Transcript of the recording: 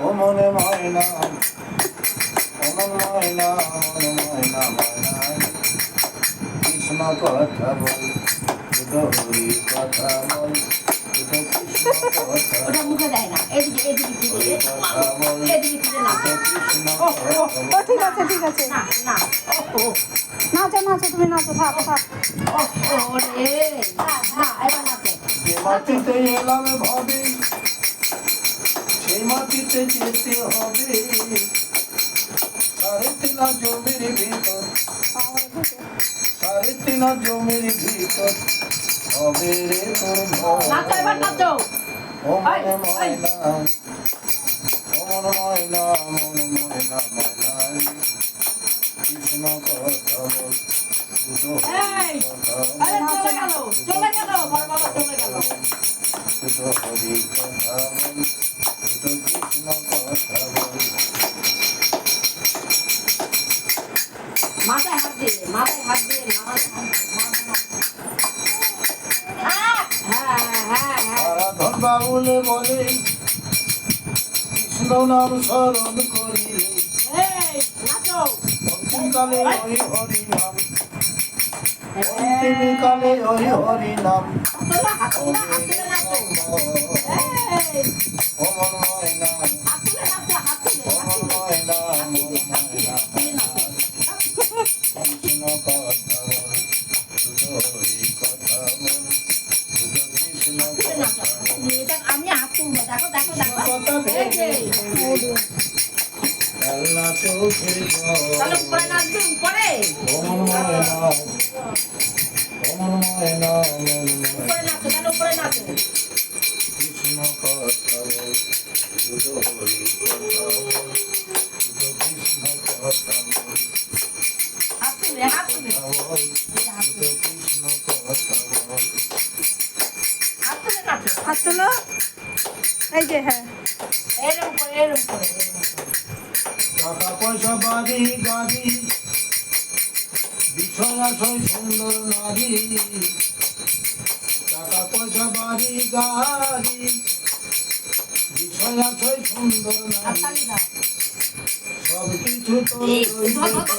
ও মনে ময়না ও মন ময়না মন ময়না ময়না কৃষ্ণ কথা বল হরি কথা বল ওটা মুখে দেয় না, এদিকে এদিকে ফিরে কথা বল এদিকে ফিরে না। কৃষ্ণ ও ঠিক আছে ঠিক আছে, না না ও নাচো নাচো, তুমি নাচো, থাক থাক। ও রে না না, এবার নাচো। যে মাটিতে এলাম ভাবে সেই মাটিতে যেতে হবে। সাড়ে তিন জমির ভিতর সাড়ে তিন জমির ভিতর হবে রে তোর নাচো এবার নাচো। ও মনে ময়না ও মন ময়না মন ময়না ময়না কৃষ্ণ কথা বল দুটো এই, কথা আরে চলে গেল চলে গেল, বড় বাবা চলে গেল। দুটো হরি কথা বল দুটো কৃষ্ণ কথা বল। মাথায় হাত দিয়ে মাথায় হাত দিয়ে হ্যাঁ হ্যাঁ হ্যাঁ হ্যাঁ। আরাধন বাউলে বলে কৃষ্ণ নাম স্মরণ করিলে এই নাচো। অন্তিমকালে ওই হরি নাম অন্তিমকালে ওই হরি নাম হাত তুলে হাত তুলে নাচো। এই ও মন ময়না হাত তুলে নাচো, হাত তুলে ও মন ময়না মন ময়না কৃষ্ণ কথা বল দুটো হরি কথা বল দুটো কৃষ্ণ কথা বল। এটা আমি হাত তুলবো, দেখো দেখো দেখো। কথা এই যে খেলনা চোখের তাহলে জল উপরে নাচবে, উপরে ওমন ময়না ওমন ময়না মন উপরে ময়না নাচো, তাহলে উপরে নাচো। কৃষ্ণ কথা বল দুটো হরি কথা বল দুটো কৃষ্ণ কথা বল হাত তুলে হাত তুলে বল দুটো কৃষ্ণ কথা বল। হাত তুলে নাচো। হাত তোলো, এই যে হ্যাঁ। এরকম করে এরকম করে এরকম করে। টাকা পয়সা বাড়ি গাড়ি বিষয়াশয় সুন্দর নারী টাকা পয়সা বাড়ি গাড়ি বিষয়াশয় সুন্দর নারী হাততালি দাও। সব কিছু তোর এই, রইবে ধরো, ধরো।